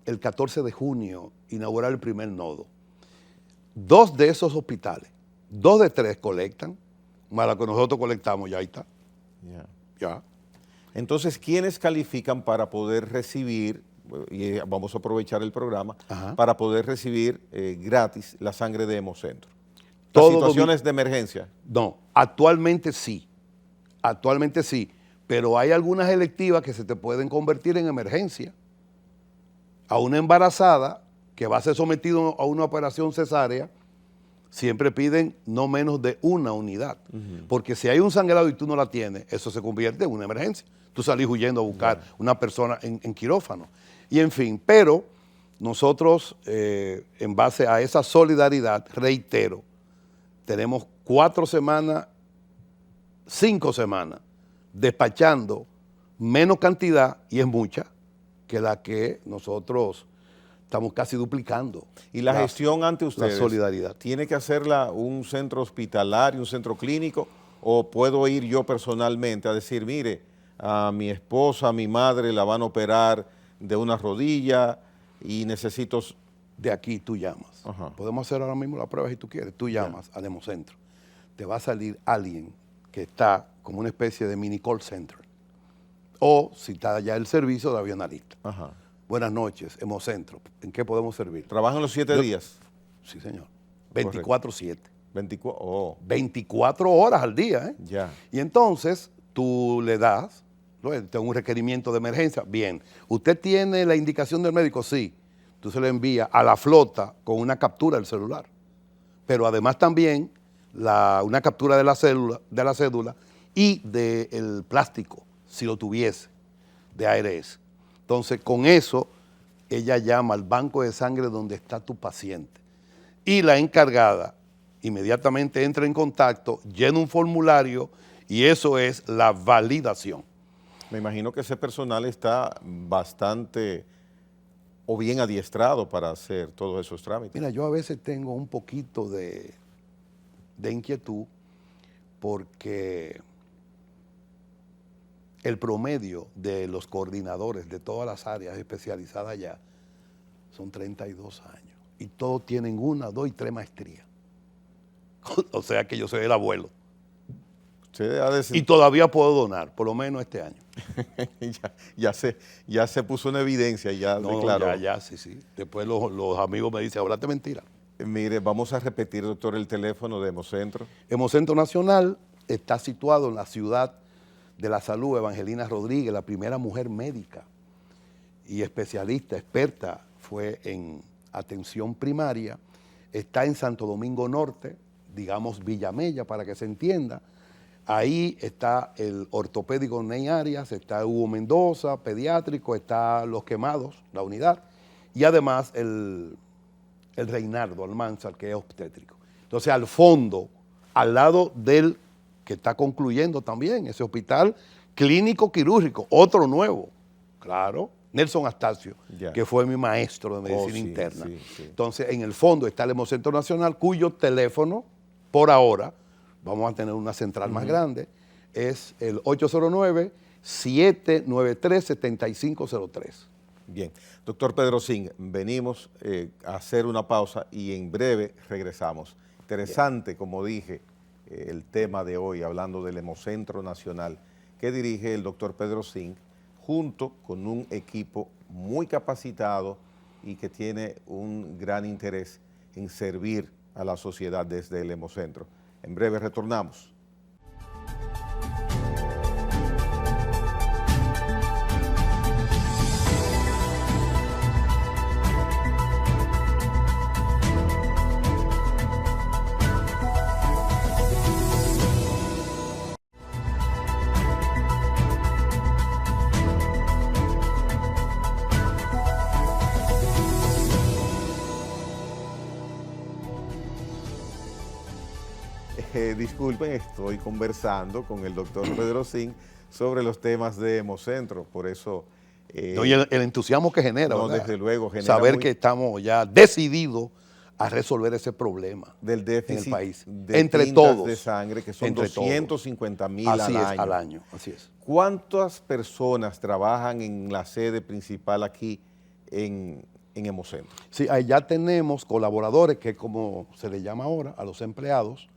el 14 de junio inaugurar el primer nodo? 2 de esos hospitales, 2 de 3 colectan, más la que nosotros colectamos, ya ahí está. Ya. Entonces, ¿quiénes califican para poder recibir, y vamos a aprovechar el programa, para poder recibir gratis la sangre de Hemocentro? ¿Las situaciones de emergencia? No, actualmente sí, pero hay algunas electivas que se te pueden convertir en emergencia. A una embarazada que va a ser sometida a una operación cesárea, siempre piden no menos de 1 unidad, porque si hay un sangrado y tú no la tienes, eso se convierte en una emergencia. Tú salís huyendo a buscar una persona en quirófano. Y en fin, pero nosotros, en base a esa solidaridad, reitero, tenemos 4 semanas, 5 semanas, despachando menos cantidad, y es mucha, que la que nosotros estamos casi duplicando. Y la gestión ante ustedes, la solidaridad. ¿Tiene que hacerla un centro hospitalario, un centro clínico, o puedo ir yo personalmente a decir, mire, a mi esposa, a mi madre la van a operar de una rodilla y necesito... De aquí tú llamas. Ajá. Podemos hacer ahora mismo la prueba si tú quieres. Tú llamas al Hemocentro. Te va a salir alguien que está como una especie de mini call center. O si está ya el servicio de avionalista. Ajá. Buenas noches, Hemocentro. ¿En qué podemos servir? ¿Trabajan los 7 días? Sí, señor. 24/7. 24 horas al día. Ya. Y entonces tú le das, tengo un requerimiento de emergencia. Bien. ¿Usted tiene la indicación del médico? Sí. Tú se le envía a la flota con una captura del celular. Pero además también una captura de la cédula y del plástico, si lo tuviese, de ARS. Entonces, con eso, ella llama al banco de sangre donde está tu paciente. Y la encargada inmediatamente entra en contacto, llena un formulario y eso es la validación. Me imagino que ese personal está bastante o bien adiestrado para hacer todos esos trámites. Mira, yo a veces tengo un poquito de inquietud porque el promedio de los coordinadores de todas las áreas especializadas allá son 32 años y todos tienen 1, 2 y 3 maestrías. O sea que yo soy el abuelo. Y todavía puedo donar, por lo menos este año. ya se puso en evidencia, ya declaró. Sí. Después los amigos me dicen, hablaste mentira. Mire, vamos a repetir, doctor, el teléfono de Hemocentro. Hemocentro Nacional está situado en la ciudad de la salud. Evangelina Rodríguez, la primera mujer médica y especialista, experta, fue en atención primaria. Está en Santo Domingo Norte, digamos Villamella, para que se entienda. Ahí está el ortopédico Ney Arias, está Hugo Mendoza, pediátrico, está Los Quemados, la unidad, y además el Reinaldo Almanzar, que es obstétrico. Entonces, al fondo, al lado del que está concluyendo también, ese hospital clínico quirúrgico, otro nuevo, claro, Nelson Astacio, que fue mi maestro de medicina interna. Sí. Entonces, en el fondo está el Hemocentro Nacional, cuyo teléfono, por ahora, vamos a tener una central más grande, es el 809-793-7503. Bien. Doctor Pedro Singh, venimos a hacer una pausa y en breve regresamos. Interesante, como dije, el tema de hoy, hablando del Hemocentro Nacional, que dirige el doctor Pedro Singh, junto con un equipo muy capacitado y que tiene un gran interés en servir a la sociedad desde el Hemocentro. En breve retornamos. Disculpen, estoy conversando con el doctor Pedro Singh sobre los temas de Hemocentro, por eso... y el entusiasmo que genera, no, desde luego, genera saber que estamos ya decididos a resolver ese problema del déficit en el país, de entre todos, de sangre, que son 250,000 al año. Así es. ¿Cuántas personas trabajan en la sede principal aquí en Hemocentro? Sí, allá tenemos colaboradores, que como se le llama ahora a los empleados,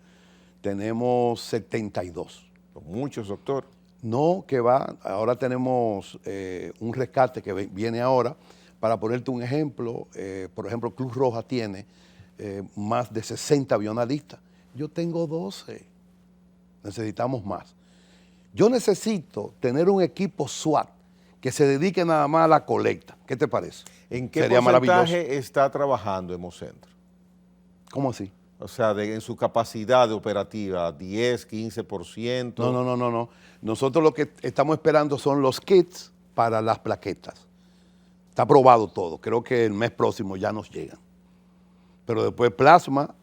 tenemos 72. Muchos, doctor. No, que va, ahora tenemos un rescate que viene ahora. Para ponerte un ejemplo, por ejemplo, Cruz Roja tiene más de 60 avionalistas. Yo tengo 12. Necesitamos más. Yo necesito tener un equipo SWAT que se dedique nada más a la colecta. ¿Qué te parece? ¿En qué porcentaje está trabajando Hemocentro? ¿Cómo así? O sea, en su capacidad de operativa, 10, 15%. No. Nosotros lo que estamos esperando son los kits para las plaquetas. Está aprobado todo. Creo que el mes próximo ya nos llegan. Pero después plasma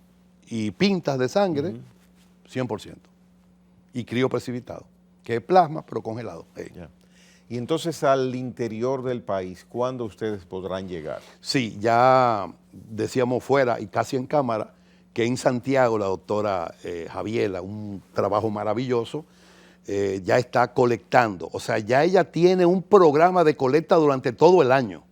y pintas de sangre, 100%. Y crioprecipitado, que es plasma, pero congelado. Ya. Y entonces al interior del país, ¿cuándo ustedes podrán llegar? Sí, ya decíamos fuera y casi en cámara que en Santiago la doctora Javiela, un trabajo maravilloso, ya está colectando. O sea, ya ella tiene un programa de colecta durante todo el año.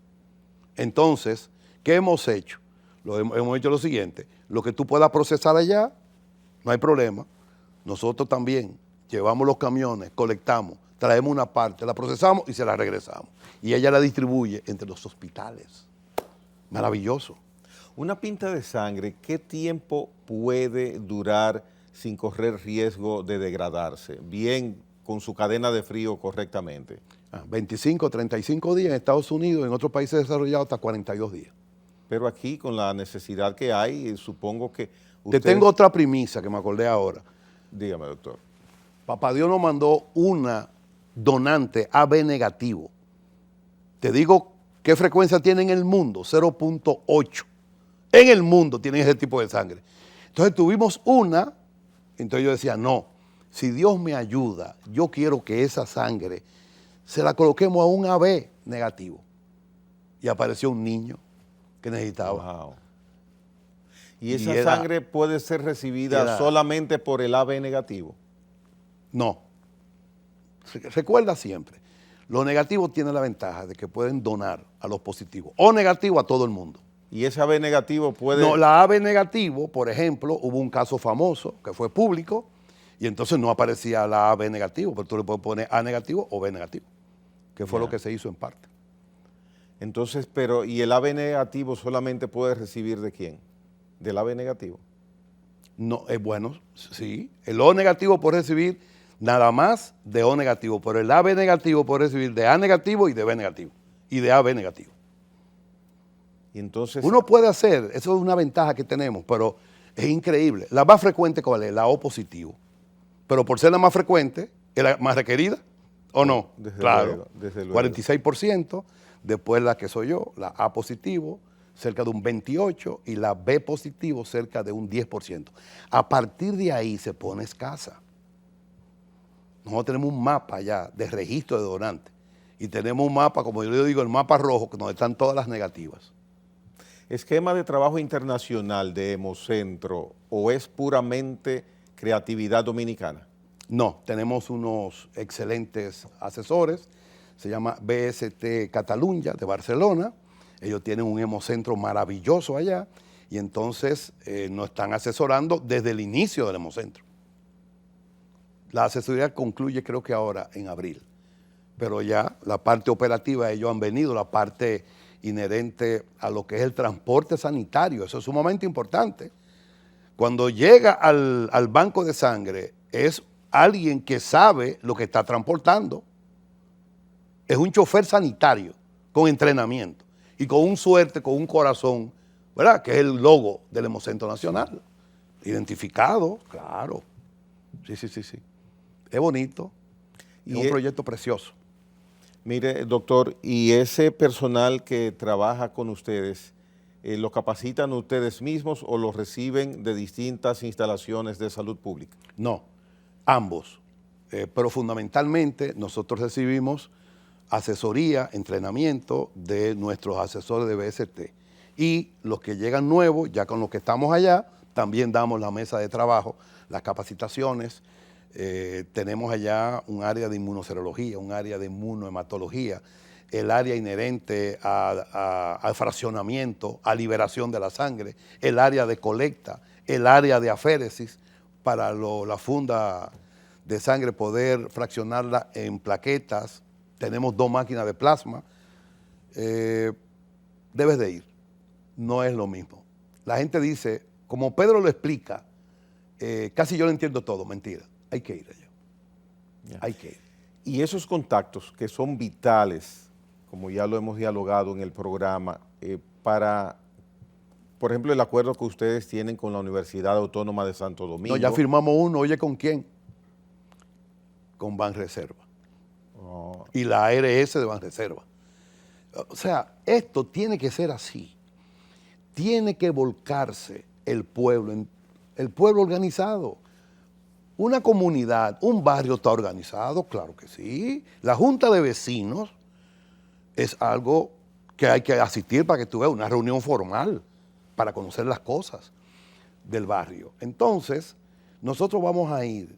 Entonces, ¿qué hemos hecho? Hemos hecho lo siguiente: lo que tú puedas procesar allá, no hay problema. Nosotros también llevamos los camiones, colectamos, traemos una parte, la procesamos y se la regresamos. Y ella la distribuye entre los hospitales. Maravilloso. Una pinta de sangre, ¿qué tiempo puede durar sin correr riesgo de degradarse? Bien, con su cadena de frío correctamente. 25, 35 días en Estados Unidos, en otros países desarrollados hasta 42 días. Pero aquí, con la necesidad que hay, supongo que Te tengo otra premisa que me acordé ahora. Dígame, doctor. Papá Dios nos mandó una donante AB negativo. Te digo qué frecuencia tiene en el mundo: 0.8. En el mundo tienen ese tipo de sangre. Entonces tuvimos una, entonces yo decía, no, si Dios me ayuda, yo quiero que esa sangre se la coloquemos a un AB negativo. Y apareció un niño que necesitaba. Wow. ¿Y esa sangre puede ser recibida solamente por el AB negativo? No. Recuerda siempre, los negativos tienen la ventaja de que pueden donar a los positivos o negativos a todo el mundo. ¿Y ese AB negativo puede...? No, la AB negativo, por ejemplo, hubo un caso famoso que fue público y entonces no aparecía la AB negativo, pero tú le puedes poner A negativo o B negativo, que fue lo que se hizo en parte. Entonces, pero ¿y el AB negativo solamente puede recibir de quién? ¿Del AB negativo? No, es bueno, sí. El O negativo puede recibir nada más de O negativo, pero el AB negativo puede recibir de A negativo y de B negativo, y de AB negativo. Y entonces... Uno puede hacer, eso es una ventaja que tenemos, pero es increíble. La más frecuente, ¿cuál es? La O positivo. Pero por ser la más frecuente, ¿es la más requerida o no? Desde claro, luego, desde luego. 46%, después la que soy yo, la A positivo, cerca de un 28%, y la B positivo, cerca de un 10%. A partir de ahí se pone escasa. Nosotros tenemos un mapa ya de registro de donantes, y tenemos un mapa, como yo le digo, el mapa rojo, donde están todas las negativas. ¿Esquema de trabajo internacional de Hemocentro o es puramente creatividad dominicana? No, tenemos unos excelentes asesores, se llama BST Catalunya de Barcelona, ellos tienen un hemocentro maravilloso allá y entonces nos están asesorando desde el inicio del hemocentro. La asesoría concluye creo que ahora en abril, pero ya la parte operativa ellos han venido, la parte inherente a lo que es el transporte sanitario, eso es sumamente importante. Cuando llega al banco de sangre es alguien que sabe lo que está transportando, es un chofer sanitario con entrenamiento y con un suerte, con un corazón, ¿verdad? Que es el logo del Hemocentro Nacional, identificado, claro, sí. Es bonito, es un proyecto precioso. Mire, doctor, ¿y ese personal que trabaja con ustedes, lo capacitan ustedes mismos o lo reciben de distintas instalaciones de salud pública? No, ambos, pero fundamentalmente nosotros recibimos asesoría, entrenamiento de nuestros asesores de BST y los que llegan nuevos, ya con los que estamos allá, también damos la mesa de trabajo, las capacitaciones. Tenemos allá un área de inmunoserología, un área de inmunohematología, el área inherente al fraccionamiento, a liberación de la sangre, el área de colecta, el área de aféresis, para la funda de sangre poder fraccionarla en plaquetas. Tenemos 2 máquinas de plasma. Debes de ir, no es lo mismo. La gente dice, como Pedro lo explica, casi yo lo entiendo todo, mentira. Hay que ir allá. Ya. Hay que ir. Y esos contactos que son vitales, como ya lo hemos dialogado en el programa, para, por ejemplo, el acuerdo que ustedes tienen con la Universidad Autónoma de Santo Domingo. No, ya firmamos uno, oye, ¿con quién? Con Banreserva. Oh. Y la ARS de Banreserva. O sea, esto tiene que ser así. Tiene que volcarse el pueblo organizado. Una comunidad, un barrio está organizado, claro que sí. La junta de vecinos es algo que hay que asistir para que tú veas una reunión formal para conocer las cosas del barrio. Entonces, nosotros vamos a ir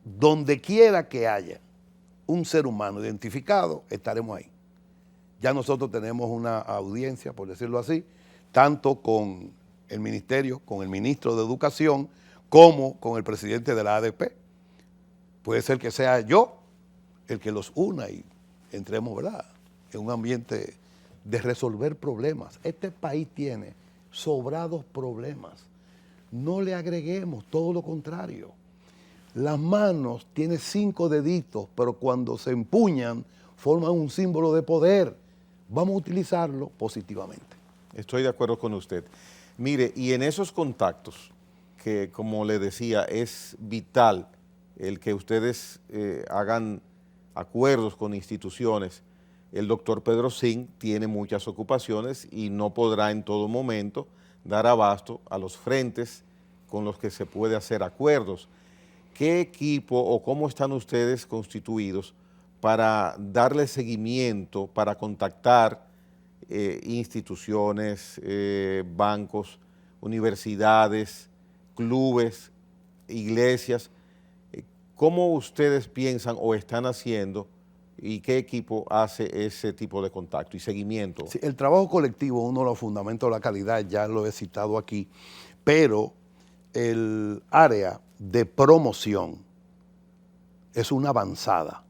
donde quiera que haya un ser humano identificado, estaremos ahí. Ya nosotros tenemos una audiencia, por decirlo así, tanto con el ministerio, con el ministro de Educación, como con el presidente de la ADP. Puede ser que sea yo el que los una y entremos, ¿verdad?, en un ambiente de resolver problemas. Este país tiene sobrados problemas. No le agreguemos, todo lo contrario. Las manos tienen 5 deditos, pero cuando se empuñan forman un símbolo de poder. Vamos a utilizarlo positivamente. Estoy de acuerdo con usted. Mire, y en esos contactos, que como le decía, es vital el que ustedes hagan acuerdos con instituciones. El doctor Pedro Singh tiene muchas ocupaciones y no podrá en todo momento dar abasto a los frentes con los que se puede hacer acuerdos. ¿Qué equipo o cómo están ustedes constituidos para darle seguimiento, para contactar instituciones, bancos, universidades, clubes, iglesias? ¿Cómo ustedes piensan o están haciendo y qué equipo hace ese tipo de contacto y seguimiento? Sí, el trabajo colectivo, uno de los fundamentos de la calidad, ya lo he citado aquí, pero el área de promoción es una avanzada.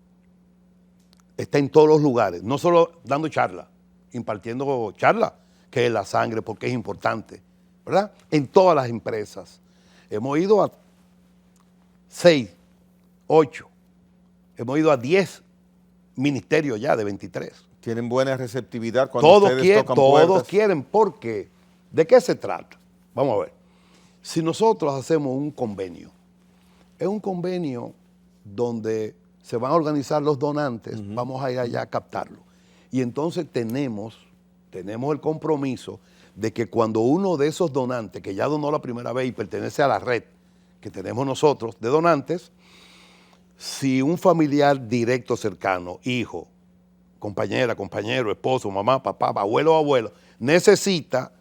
Está en todos los lugares, no solo dando charlas, impartiendo charlas, que es la sangre, porque es importante, ¿verdad? En todas las empresas. Hemos ido a 6, 8, hemos ido a 10 ministerios ya de 23. ¿Tienen buena receptividad cuando ustedes tocan puertas? Todos quieren, porque ¿de qué se trata? Vamos a ver. Si nosotros hacemos un convenio, es un convenio donde se van a organizar los donantes, vamos a ir allá a captarlo. Y entonces tenemos el compromiso de que cuando uno de esos donantes, que ya donó la primera vez y pertenece a la red que tenemos nosotros de donantes, si un familiar directo cercano, hijo, compañera, compañero, esposo, mamá, papá, abuelo o abuelo, necesita,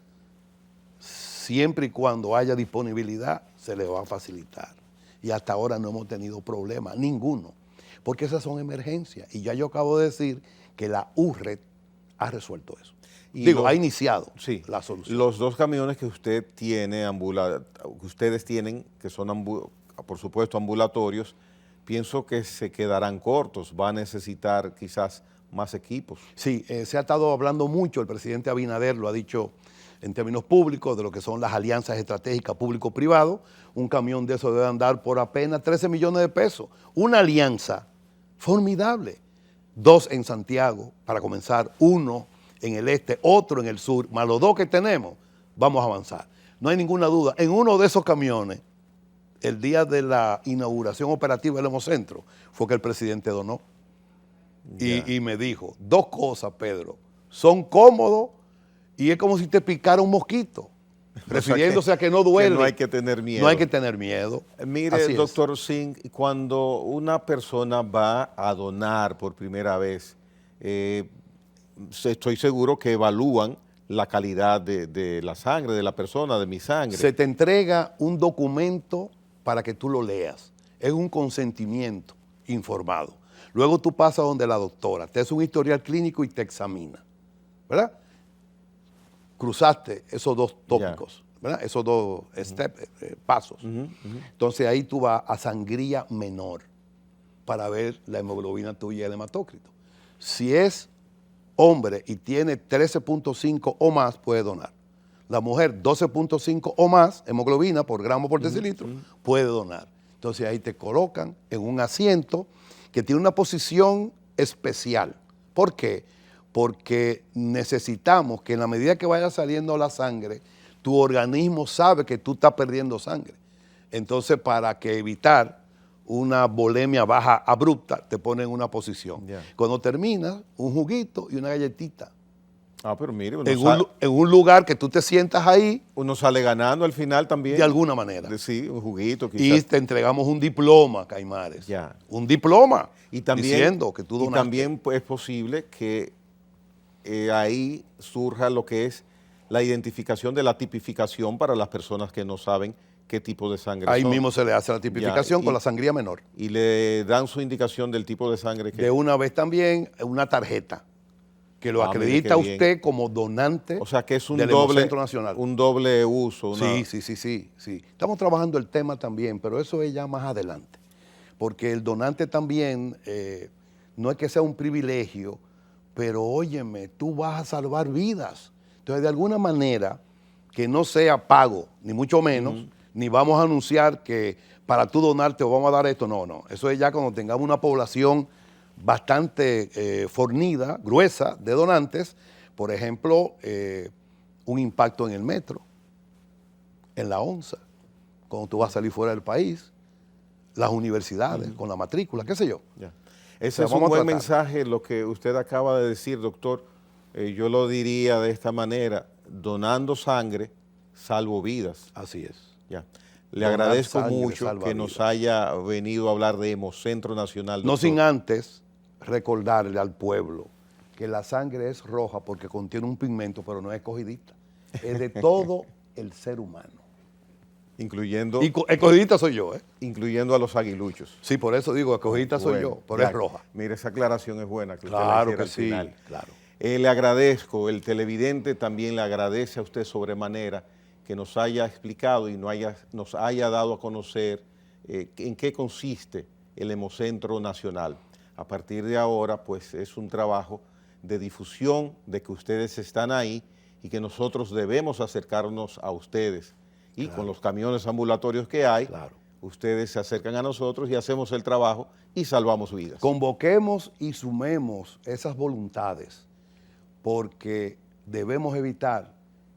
siempre y cuando haya disponibilidad, se le va a facilitar. Y hasta ahora no hemos tenido problema, ninguno, porque esas son emergencias. Y ya yo acabo de decir que la URED ha resuelto eso. Ha iniciado la solución. Los 2 camiones que usted tiene, que ustedes tienen, que son, por supuesto, ambulatorios, pienso que se quedarán cortos, va a necesitar quizás más equipos. Sí, se ha estado hablando mucho, el presidente Abinader lo ha dicho en términos públicos, de lo que son las alianzas estratégicas público-privado. Un camión de eso debe andar por apenas 13 millones de pesos. Una alianza formidable. 2 en Santiago, para comenzar, 1 en el este, otro en el sur, más los 2 que tenemos, vamos a avanzar. No hay ninguna duda, en uno de esos camiones, el día de la inauguración operativa del Hemocentro, fue que el presidente donó. Y me dijo, 2 cosas, Pedro, son cómodos y es como si te picara un mosquito, refiriéndose a que no duele. Que no hay que tener miedo. No hay que tener miedo. Mire, doctor Singh, cuando una persona va a donar por primera vez, estoy seguro que evalúan la calidad de la sangre, de la persona, de mi sangre. Se te entrega un documento para que tú lo leas. Es un consentimiento informado. Luego tú pasas donde la doctora, te hace un historial clínico y te examina, ¿verdad? Cruzaste esos 2 tópicos, ¿verdad? Esos 2 pasos. Entonces ahí tú vas a sangría menor para ver la hemoglobina tuya y el hematócrito. Si es hombre y tiene 13.5 o más, puede donar. La mujer 12.5 o más, hemoglobina por gramo por decilitro, puede donar. Entonces ahí te colocan en un asiento que tiene una posición especial. ¿Por qué? Porque necesitamos que en la medida que vaya saliendo la sangre, tu organismo sabe que tú estás perdiendo sangre. Entonces, para que evitar una volemia baja abrupta, te ponen en una posición. Cuando terminas, un juguito y una galletita. Ah, pero mire, en un lugar que tú te sientas ahí. Uno sale ganando al final también. De alguna manera. Sí, un juguito quizás. Y te entregamos un diploma, Caimares. Ya. Un diploma. Y también, diciendo que tú donaste. Y también pues, es posible que ahí surja lo que es la identificación de la tipificación para las personas que no saben qué tipo de sangre ahí son. mismo se le hace la tipificación con la sangría menor. Y le dan su indicación del tipo de sangre que... De una vez también una tarjeta que lo acredita usted como donante. O sea que es un del Hemocentro Nacional. Un doble uso. Sí. Estamos trabajando el tema también, pero eso es ya más adelante. Porque el donante también no es que sea un privilegio, pero óyeme, tú vas a salvar vidas. Entonces, de alguna manera, que no sea pago, ni mucho menos, ni vamos a anunciar que para tú donarte o vamos a dar esto, no. Eso es ya cuando tengamos una población bastante fornida, gruesa, de donantes. Por ejemplo, un impacto en el metro, en la onza, cuando tú vas a salir fuera del país, las universidades, con la matrícula, qué sé yo. Ya. Ese es un buen mensaje, lo que usted acaba de decir, doctor. Yo lo diría de esta manera: donando sangre, salvo vidas. Así es. Ya. Le agradezco mucho que nos haya venido a hablar de Hemocentro Nacional. Doctor. No sin antes recordarle al pueblo que la sangre es roja porque contiene un pigmento, pero no es escogidista. Es de todo el ser humano. Incluyendo... Y escogidista soy yo, ¿eh? Incluyendo a los aguiluchos. Sí, por eso digo, escogidista soy yo, pero es roja. Mire, esa aclaración es buena. Que claro que sí, claro. Le agradezco, el televidente también le agradece a usted sobremanera que nos haya explicado y nos haya dado a conocer en qué consiste el Hemocentro Nacional. A partir de ahora, pues es un trabajo de difusión, de que ustedes están ahí y que nosotros debemos acercarnos a ustedes. Y con los camiones ambulatorios que hay, ustedes se acercan a nosotros y hacemos el trabajo y salvamos vidas. Convoquemos y sumemos esas voluntades, porque debemos evitar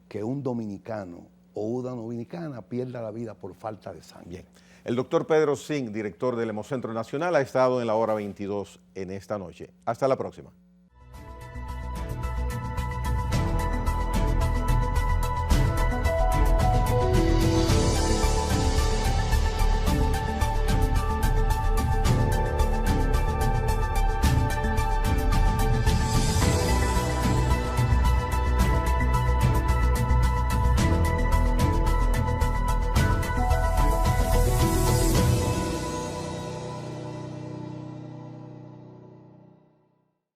que un dominicano o una dominicana pierda la vida por falta de sangre. Bien. El doctor Pedro Singh, director del Hemocentro Nacional, ha estado en la hora 22 en esta noche. Hasta la próxima.